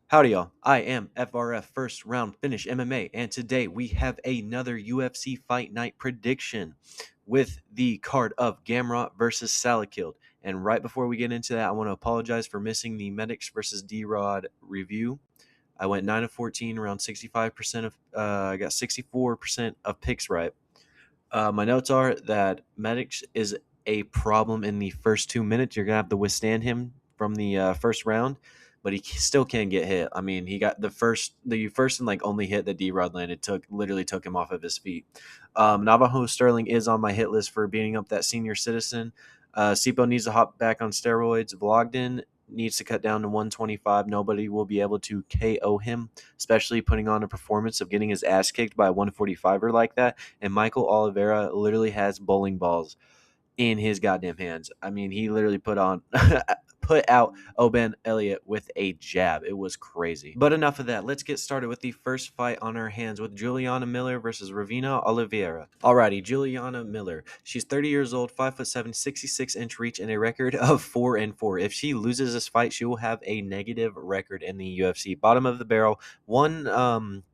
Howdy, y'all. I am FRF First Round Finish MMA, and today we have another UFC Fight Night prediction with the card of Gamrot versus Salkilld. And right before we get into that, I want to apologize for missing the Medics versus D-Rod review. I went 9 of 14, around 65% of, I got 64% of picks right. My notes are that Medics is a problem in the first 2 minutes. You're gonna have to withstand him from the first round, but he still can't get hit. I mean, he got the first and like only hit that D Rod landed literally took him off of his feet. Navajo Sterling is on my hit list for beating up that senior citizen. Sipo needs to hop back on steroids. Vlogden needs to cut down to 125. Nobody will be able to KO him, especially putting on a performance of getting his ass kicked by a 145er like that. And Michael Oliveira literally has bowling balls in his goddamn hands. I mean, he literally put out Oben Elliott with a jab. It was crazy. But enough of that. Let's get started with the first fight on our hands with Juliana Miller versus Ravina Oliveira. Alrighty, Juliana Miller. She's 30 years old, 5'7", 66-inch reach, and a record of 4-4. If she loses this fight, she will have a negative record in the UFC. Bottom of the barrel, one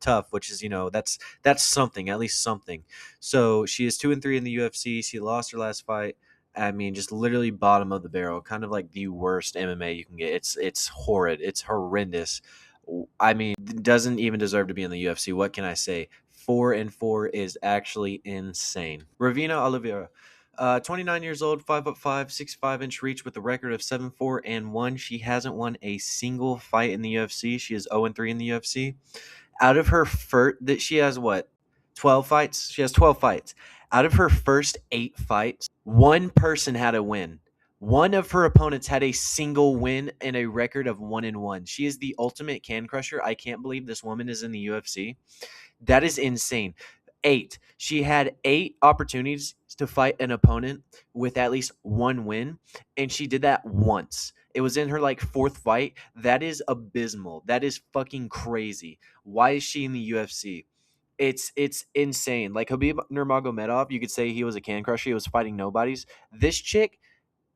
tough, which is that's something, at least something. So she is 2-3 in the UFC. She lost her last fight. I mean, just literally bottom of the barrel, kind of like the worst MMA you can get. It's horrid. It's horrendous. I mean, doesn't even deserve to be in the UFC. What can I say? 4-4 is actually insane. Ravina Oliveira, 29 years old, 5'5", 65-inch reach with a record of 7-4-1. She hasn't won a single fight in the UFC. She is 0-3 in the UFC. Out of her first, that she has what, 12 fights? She has 12 fights. Out of her first 8 fights, one person had a win. One of her opponents had a single win and a record of 1-1. She is the ultimate can crusher. I can't believe this woman is in the UFC. That is insane. 8. She had 8 opportunities to fight an opponent with at least one win, and she did that once. It was in her like 4th fight. That is abysmal. That is fucking crazy. Why is she in the UFC? It's insane. Like Habib Nurmagomedov, you could say he was a can crusher. He was fighting nobodies. This chick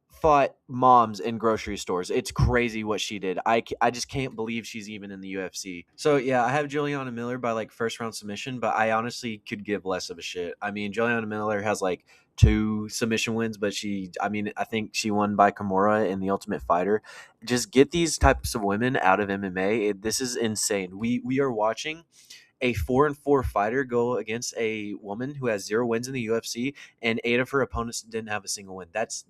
fought moms in grocery stores. It's crazy what she did. I just can't believe she's even in the UFC. So yeah, I have Juliana Miller by like first round submission, but I honestly could give less of a shit. I mean, Juliana Miller has like 2 submission wins, but I think she won by Kimura in the Ultimate Fighter. Just get these types of women out of MMA. This is insane. We are watching a 4-4 fighter go against a woman who has 0 wins in the UFC, and 8 of her opponents didn't have a single win. That's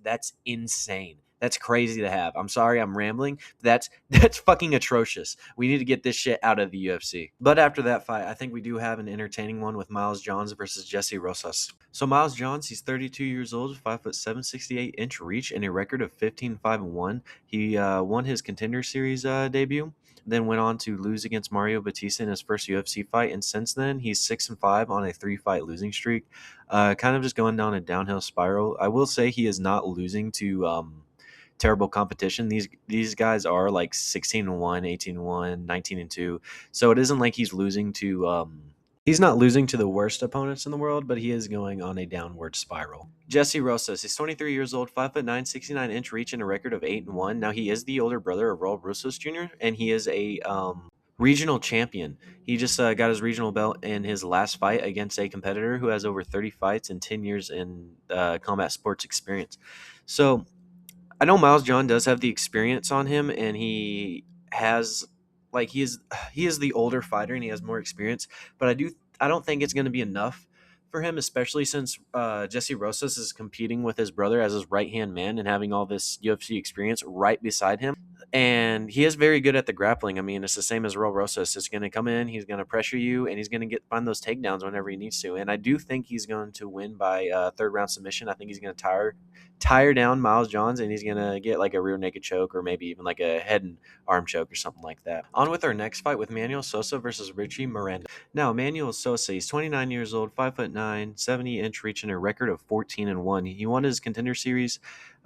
insane. That's crazy to have. I'm sorry, I'm rambling. That's fucking atrocious. We need to get this shit out of the UFC. But after that fight, I think we do have an entertaining one with Miles Johns versus Jesse Rosas. So Miles Johns, he's 32 years old, 5'7", 68-inch reach, and a record of 15-5-1. He won his Contender Series debut, then went on to lose against Mario Batista in his first UFC fight, and since then he's 6-5 on a 3-fight losing streak. Kind of just going down a downhill spiral. I will say he is not losing to terrible competition. These guys are like 16-1, 18-1, 19-2. So it isn't like he's losing to he's not losing to the worst opponents in the world, but he is going on a downward spiral. Jesse Rosas, he's 23 years old, 5'9", 69-inch reach, and a record of 8-1. Now he is the older brother of Raul Russos Jr., and he is a regional champion. He just got his regional belt in his last fight against a competitor who has over 30 fights and 10 years in combat sports experience. So I know Miles John does have the experience on him, and he has like he is the older fighter and he has more experience, but I don't think it's going to be enough for him, especially since Jesse Rosas is competing with his brother as his right hand man and having all this UFC experience right beside him. And he is very good at the grappling. I mean, it's the same as Raul Rosas. It's going to come in, he's going to pressure you, and he's going to find those takedowns whenever he needs to. And I do think he's going to win by 3rd round submission. I think he's going to tire down Miles Johns, and he's going to get like a rear naked choke or maybe even like a head and arm choke or something like that. On with our next fight with Manuel Sosa versus Richie Miranda. Now, Manuel Sosa, he's 29 years old, 5'9", 70-inch reach, and a record of 14-1. He won his Contender Series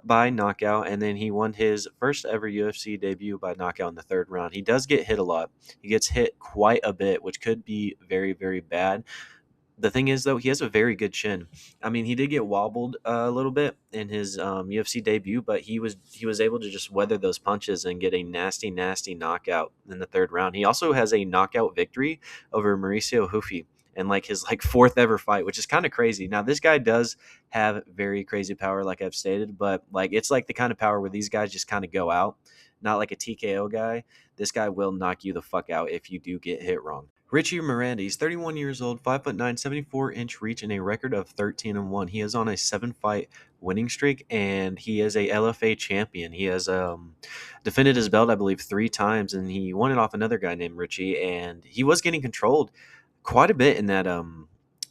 by knockout, and then he won his first ever UFC debut by knockout in the 3rd round. He does get hit a lot. He gets hit quite a bit, which could be very, very bad. The thing is, though, he has a very good chin. I mean, he did get wobbled a little bit in his UFC debut, but he was able to just weather those punches and get a nasty, nasty knockout in the third round. He also has a knockout victory over Mauricio Hufi in like his like fourth ever fight, which is kind of crazy. Now, this guy does have very crazy power, like I've stated, but like it's like the kind of power where these guys just kind of go out, not like a TKO guy. This guy will knock you the fuck out if you do get hit wrong. Richie Miranda, he's 31 years old, 5'9", 74-inch reach, and a record of 13-1. He is on a 7-fight winning streak, and he is a LFA champion. He has defended his belt, I believe, 3 times, and he won it off another guy named Richie, and he was getting controlled quite a bit in that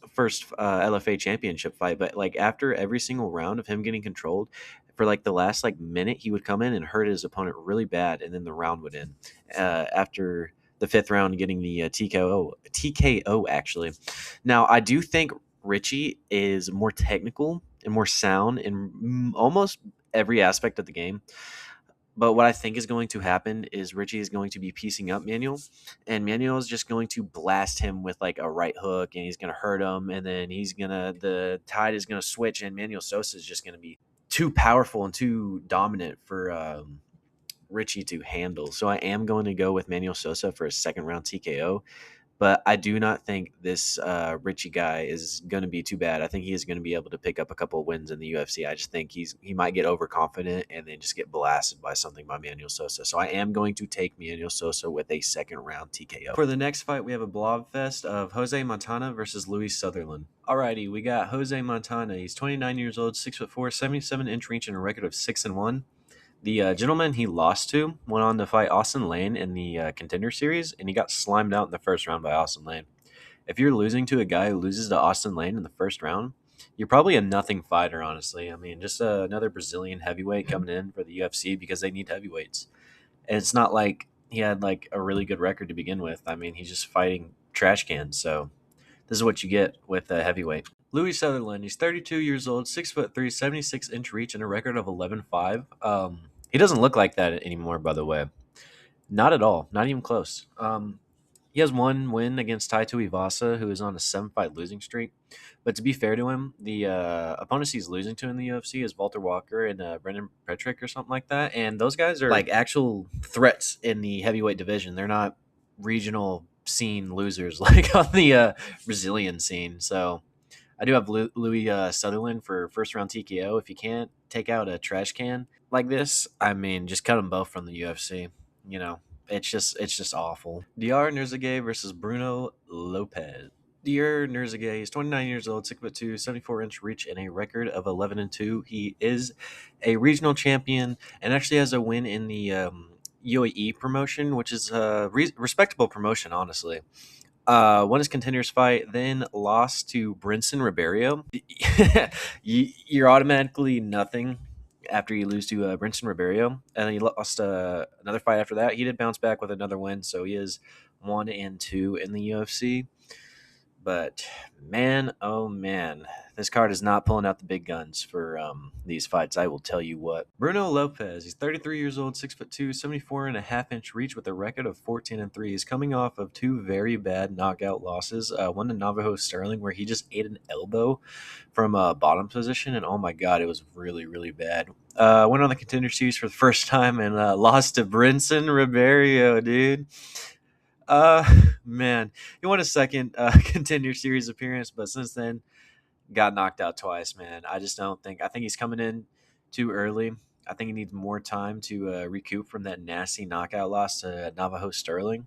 first LFA championship fight. But like after every single round of him getting controlled, for like the last like minute, he would come in and hurt his opponent really bad, and then the round would end. After the fifth round, getting the TKO actually. Now I do think Richie is more technical and more sound in almost every aspect of the game. But what I think is going to happen is Richie is going to be piecing up Manuel, and Manuel is just going to blast him with like a right hook, and he's going to hurt him, and then the tide is going to switch, and Manuel Sosa is just going to be too powerful and too dominant for Richie to handle. So I am going to go with Manuel Sosa for a second round TKO. But I do not think this Richie guy is going to be too bad. I think he is going to be able to pick up a couple of wins in the UFC. I just think he might get overconfident and then just get blasted by something by Manuel Sosa. So I am going to take Manuel Sosa with a second round TKO. For the next fight, we have a blob fest of Jose Montana versus Louis Sutherland. Alrighty, we got Jose Montana. He's 29 years old, 6'4", 77-inch reach, and a record of 6-1. The gentleman he lost to went on to fight Austin Lane in the Contender Series, and he got slimed out in the first round by Austin Lane. If you're losing to a guy who loses to Austin Lane in the first round, you're probably a nothing fighter, honestly. I mean, just another Brazilian heavyweight coming in for the UFC because they need heavyweights. And it's not like he had like a really good record to begin with. I mean, he's just fighting trash cans. So this is what you get with a heavyweight. Louis Sutherland, he's 32 years old, 6'3", 76-inch reach, and a record of 11-5. He doesn't look like that anymore, by the way. Not at all. Not even close. He has one win against Taito Ivasa, who is on a 7-fight losing streak. But to be fair to him, the opponents he's losing to in the UFC is Walter Walker and Brendan Petrick or something like that. And those guys are like actual threats in the heavyweight division. They're not regional scene losers like on the Brazilian scene. So I do have Louis Sutherland for first round TKO. If you can't take out a trash can like this, I mean, just cut them both from the UFC. You know, it's just awful. Diar Nurzage versus Bruno Lopez. Diar Nurzage is 29 years old, 6'2", 74-inch reach, and a record of 11-2. He is a regional champion and actually has a win in the UAE promotion, which is a respectable promotion, honestly. Won his contenders fight, then lost to Brinson Ribeiro. You're automatically nothing after you lose to Brinson Ribeiro, and he lost another fight after that. He did bounce back with another win, so he is 1-2 in the UFC. But man, oh man, this card is not pulling out the big guns for these fights. I will tell you what. Bruno Lopez, he's 33 years old, 6'2", 74.5-inch reach with a record of 14-3. He's coming off of 2 very bad knockout losses. One to Navajo Sterling, where he just ate an elbow from a bottom position, and oh my god, it was really, really bad. Went on the Contender Series for the first time and lost to Brinson Ribeiro, dude. Man, he won a second Contender Series appearance, but since then got knocked out twice. Man, I just don't think. I think he's coming in too early. I think he needs more time to recoup from that nasty knockout loss to Navajo Sterling,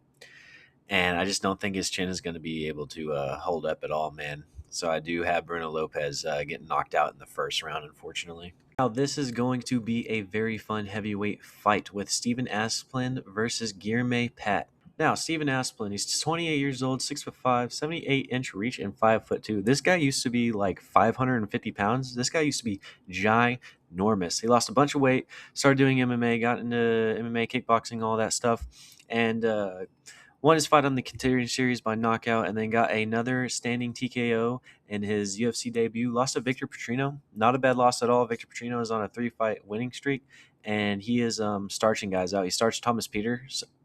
and I just don't think his chin is going to be able to hold up at all, man. So I do have Bruno Lopez getting knocked out in the first round, unfortunately. Now, this is going to be a very fun heavyweight fight with Stephen Asplund versus Guilherme Pat. Now, Stephen Asplund, he's 28 years old, 6'5", 78-inch reach, and 5'2". This guy used to be like 550 pounds. This guy used to be ginormous. He lost a bunch of weight, started doing MMA, got into MMA, kickboxing, all that stuff, and won his fight on the Contender Series by knockout, and then got another standing TKO in his UFC debut. Lost to Victor Petrino. Not a bad loss at all. Victor Petrino is on a 3-fight winning streak. and he is starching guys out. He starched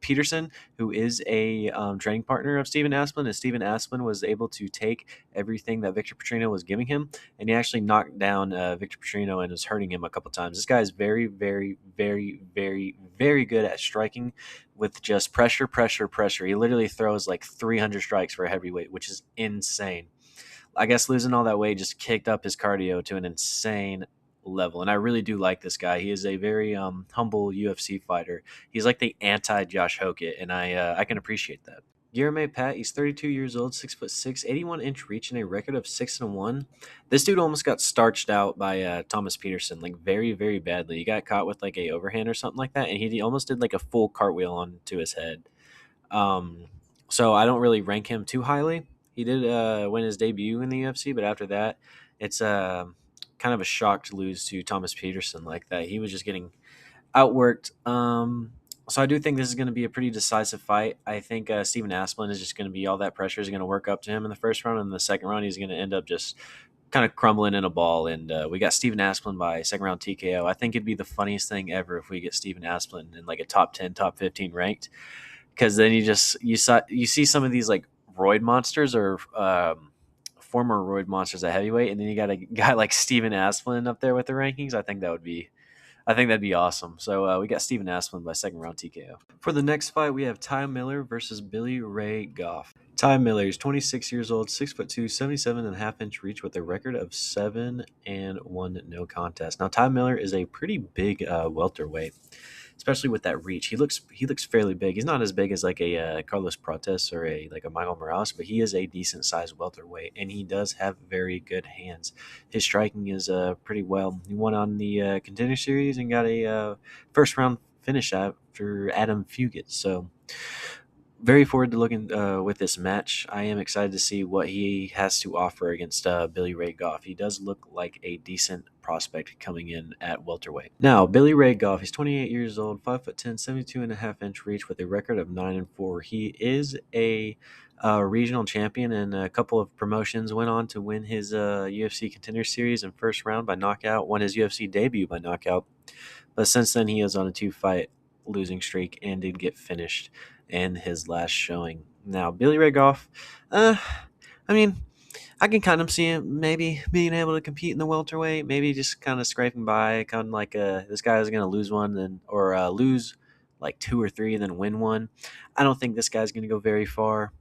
Peterson, who is a training partner of Steven Asplin, and Steven Asplin was able to take everything that Victor Petrino was giving him, and he actually knocked down Victor Petrino and was hurting him a couple times. This guy is very, very, very, very, very good at striking with just pressure, pressure, pressure. He literally throws like 300 strikes for a heavyweight, which is insane. I guess losing all that weight just kicked up his cardio to an insane level. And I really do like this guy. He is a very humble UFC fighter. He's like the anti Josh Hokett, and I can appreciate that. Guilherme Pat, he's 32 years old, 6'6", 81-inch reach, and a record of 6-1. This dude almost got starched out by Thomas Peterson, like very, very badly. He got caught with like a overhand or something like that, and he almost did like a full cartwheel onto his head. Um, so I don't really rank him too highly. He did win his debut in the UFC, but after that, it's kind of a shock to lose to Thomas Peterson like that. He was just getting outworked. So I do think this is going to be a pretty decisive fight. I think Steven Asplin is just going to be all that pressure is going to work up to him in the first round, and in the second round he's going to end up just kind of crumbling in a ball. And we got Steven Asplin by second round TKO. I think it'd be the funniest thing ever if we get Steven Asplin in like a top 10, top 15 ranked, because then you see some of these like roid monsters or former roid monsters at heavyweight, and then you got a guy like Steven Asplin up there with the rankings. I think that'd be awesome. So we got Steven Asplin by second round TKO. For the next fight, we have Ty Miller versus Billy Ray Goff. Ty Miller is 26 years old, 6'2", 77.5-inch reach with a record of 7-1 no contest. Now Ty Miller is a pretty big welterweight, especially with that reach. He looks fairly big. He's not as big as like a Carlos Prates or a Michael Morales, but he is a decent sized welterweight, and he does have very good hands. His striking is pretty well. He won on the Contender Series and got a first round finish after Adam Fugit. So very forward to looking with this match. I am excited to see what he has to offer against Billy Ray Goff. He does look like a decent prospect coming in at welterweight. Now, Billy Ray Goff, he's 28 years old, 5'10", 72.5-inch reach with a record of 9-4. He is a regional champion and a couple of promotions. Went on to win his UFC Contender Series in first round by knockout. Won his UFC debut by knockout. But since then, he is on a 2-fight losing streak and did get finished in his last showing. Now, Billy Ray Goff, I mean, I can kind of see him maybe being able to compete in the welterweight, maybe just kind of scraping by, kind of like this guy is going to lose one or lose like 2 or 3 and then win one. I don't think this guy's going to go very far.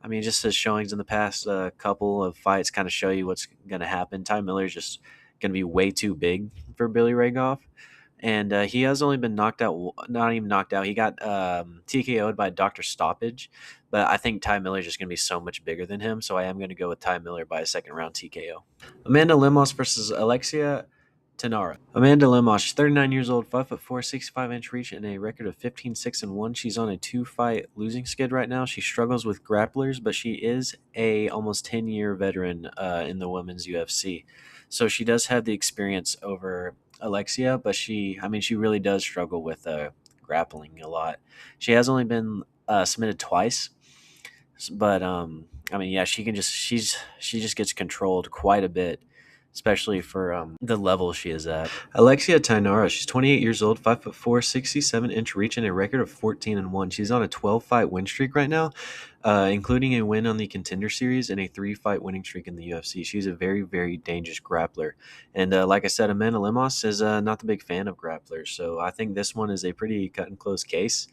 I mean, just his showings in the past couple of fights kind of show you what's going to happen. Ty Miller's just going to be way too big for Billy Ray Goff. And he has only been knocked out, not even knocked out. He got TKO'd by Dr. Stoppage, but I think Ty Miller is just going to be so much bigger than him, so I am going to go with Ty Miller by a second round TKO. Amanda Lemos versus Alexia Tenara. Amanda Lemos, she's 39 years old, 5'4", 65-inch reach, and a record of 15-6-1. She's on a 2-fight losing skid right now. She struggles with grapplers, but she is a almost 10-year veteran in the women's UFC. So she does have the experience over Alexia, but she really does struggle with grappling a lot. She has only been submitted twice, but she just gets controlled quite a bit, especially for the level she is at. Alexia Tainara, she's 28 years old, 5'4", 67-inch reach, and a record of 14-1. She's on a 12-fight win streak right now, including a win on the Contender Series and a 3-fight winning streak in the UFC. She's a very, very dangerous grappler. And like I said, Amanda Lemos is not the big fan of grapplers, so I think this one is a pretty cut-and-close case.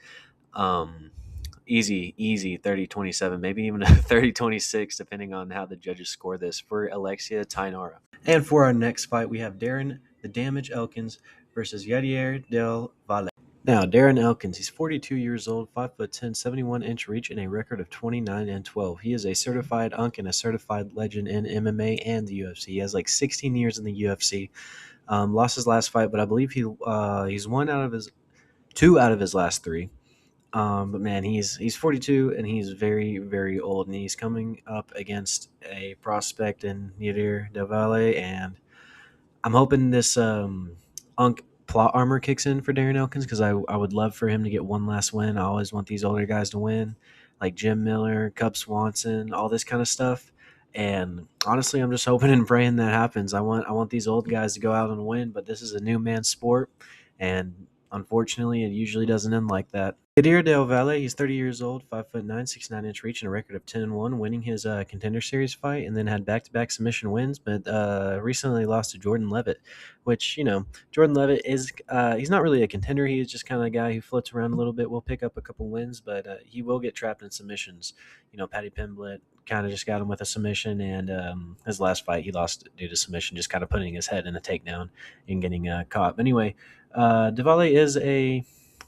Easy 30-27, maybe even a 30-26, depending on how the judges score this for Alexia Tainara. And for our next fight, we have Darren the Damage Elkins versus Yadier Del Valle. Now, Darren Elkins, he's 42 years old, 5'10", 71-inch reach, and a record of 29-12. He is a certified UNC and a certified legend in MMA and the UFC. He has like 16 years in the UFC. Lost his last fight, but I believe he's two out of his last 3. But man, he's 42 and he's very, very old, and he's coming up against a prospect in Yadier Del Valle, and I'm hoping this UNC plot armor kicks in for Darren Elkins, because I would love for him to get one last win. I always want these older guys to win, like Jim Miller, Cub Swanson, all this kind of stuff. And honestly, I'm just hoping and praying that happens. I want these old guys to go out and win, but this is a new man's sport, and unfortunately, it usually doesn't end like that. Kadir Del Valle, he's 30 years old, 5'9", 69-inch reach, and a record of 10-1, winning his Contender Series fight, and then had back-to-back submission wins. But recently lost to Jordan Levitt, which Jordan Levitt is he's not really a contender. He is just kind of a guy who floats around a little bit. Will pick up a couple wins, but he will get trapped in submissions. Patty Pimblett kind of just got him with a submission, and his last fight he lost due to submission, just kind of putting his head in a takedown and getting caught. But anyway, Diwali is a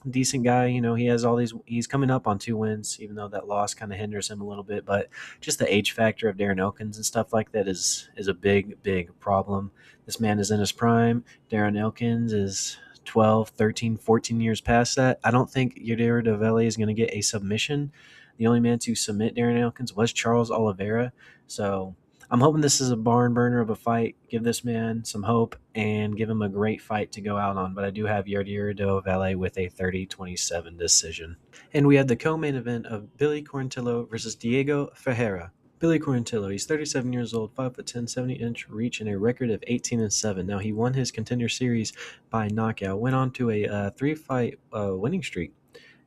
decent guy. He has all these. He's coming up on 2 wins, even though that loss kind of hinders him a little bit. But just the age factor of Darren Elkins and stuff like that is a big problem. This man is in his prime. Darren Elkins is 12, 13, 14 years past that. I don't think Yadira Davele is going to get a submission. The only man to submit Darren Elkins was Charles Oliveira. So I'm hoping this is a barn burner of a fight. Give this man some hope and give him a great fight to go out on. But I do have Yardir Do Valle with a 30-27 decision. And we had the co-main event of Billy Quarantillo versus Diego Ferreira. Billy Quarantillo, he's 37 years old, 5'10", 70-inch reach, and a record of 18-7. Now, he won his Contender Series by knockout, went on to a 3-fight winning streak.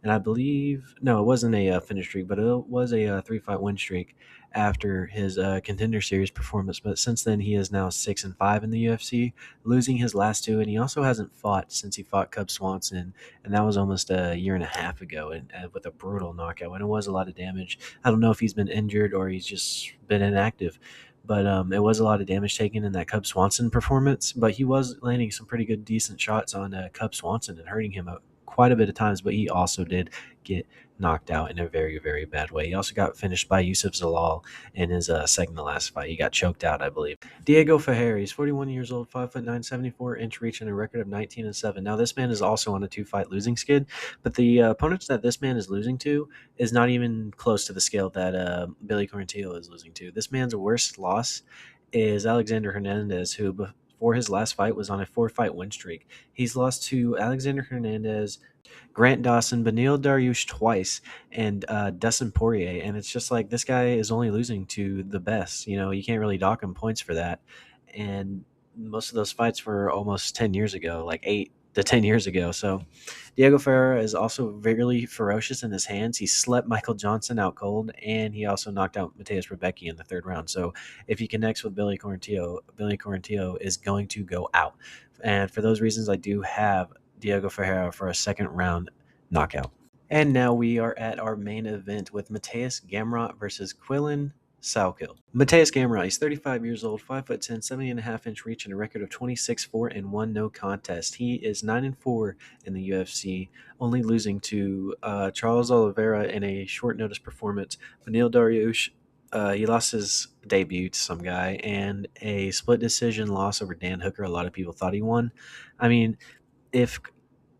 And I believe, no, it wasn't a finish streak, but it was a 3-fight win streak after his Contender Series performance. But since then, he is now 6-5 in the UFC, losing his last 2, and he also hasn't fought since he fought Cub Swanson, and that was almost a year and a half ago, and with a brutal knockout. And it was a lot of damage. I don't know if he's been injured or he's just been inactive. But it was a lot of damage taken in that Cub Swanson performance. But he was landing some pretty good, decent shots on Cub Swanson and hurting him quite a bit of times, but he also did get knocked out in a very, very bad way. He also got finished by Yusuf Zalal in his second to last fight. He got choked out, I believe. Diego Ferreira, he's 41 years old, 5'9", 74-inch reach, and a record of 19-7. Now, this man is also on a 2-fight losing skid, but the opponents that this man is losing to is not even close to the scale that Billy Quarantillo is losing to. This man's worst loss is Alexander Hernandez, who before his last fight was on a 4-fight win streak. He's lost to Alexander Hernandez, Grant Dawson, Beneil Dariush twice, and Dustin Poirier. And it's just like this guy is only losing to the best. You can't really dock him points for that. And most of those fights were almost 10 years ago, like 8 to 10 years ago. So Diego Ferreira is also very ferocious in his hands. He slept Michael Johnson out cold, and he also knocked out Mateus Rebecki in the 3rd round. So if he connects with Billy Quarantillo is going to go out. And for those reasons, I do have Diego Ferreira for a 2nd round knockout. And now we are at our main event with Mateus Gamrot versus Quillen Salkilld. Mateus Gamrot, he's 35 years old, 5'10", 70.5-inch reach, and a record of 26-4-1 no contest. He is 9-4 in the UFC, only losing to Charles Oliveira in a short notice performance. Beneil Dariush, he lost his debut to some guy, and a split decision loss over Dan Hooker. A lot of people thought he won. I mean, if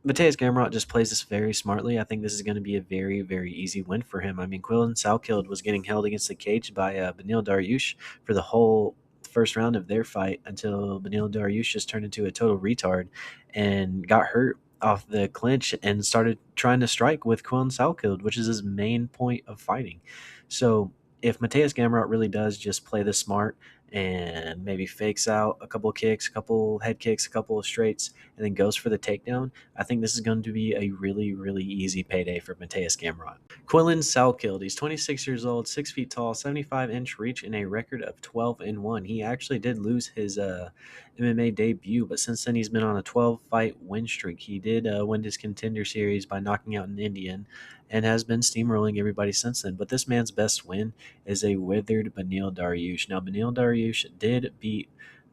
Mateus Gamrot just plays this very smartly, I think this is going to be a very, very easy win for him. I mean, Quillen Salkilld was getting held against the cage by Beneil Dariush for the whole first round of their fight until Beneil Dariush just turned into a total retard and got hurt off the clinch and started trying to strike with Quillen Salkilld, which is his main point of fighting. So if Mateus Gamrot really does just play this smart and maybe fakes out a couple kicks, a couple head kicks, a couple of straights, and then goes for the takedown, I think this is going to be a really, really easy payday for Mateus Gamrot. Quillen Salkilld, he's 26 years old, 6 feet tall, 75-inch reach, and a record of 12-1. He actually did lose his MMA debut, but since then he's been on a 12-fight win streak. He did win his Contender Series by knocking out an Indian and has been steamrolling everybody since then. But this man's best win is a withered Beneil Dariush. Now, Beneil Dariush did beat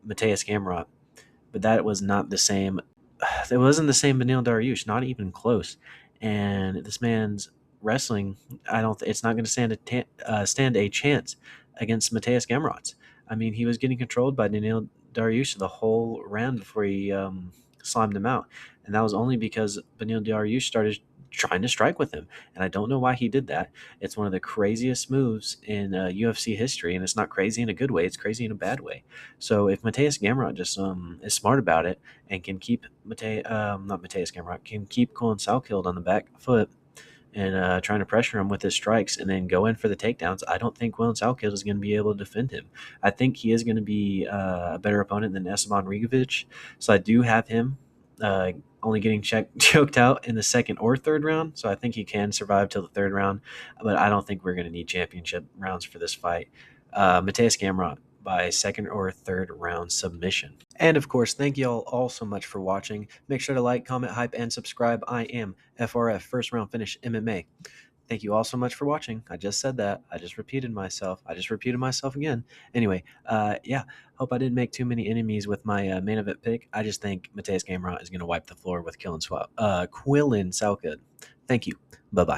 Mateus Gamrot, but that was not the same. It wasn't the same Beneil Dariush, not even close. And this man's wrestling, it's not going to stand a chance against Mateus Gamrot's. I mean, he was getting controlled by Beneil Dariush the whole round before he slammed him out, and that was only because Beneil Dariush started trying to strike with him, and I don't know why he did that. It's one of the craziest moves in UFC history, and it's not crazy in a good way, it's crazy in a bad way. So if Mateus Gamrot just is smart about it and can keep not Mateus Gamrot, can keep Quillen Salkilld on the back foot and trying to pressure him with his strikes and then go in for the takedowns, I don't think Quillen Salkilld is going to be able to defend him. I think he is going to be a better opponent than Esteban Rigovic, so I do have him only getting choked out in the second or third round. So I think he can survive till the third round, but I don't think we're going to need championship rounds for this fight. Mateus Gamrot by second or third round submission. And of course, thank you all so much for watching. Make sure to like, comment, hype, and subscribe. I am FRF, First Round Finish MMA. Thank you all so much for watching. I just said that. I just repeated myself. I just repeated myself again. Anyway, yeah, hope I didn't make too many enemies with my main event pick. I just think Mateus Gamrot is going to wipe the floor with Quillin Salkilld. Thank you. Bye-bye.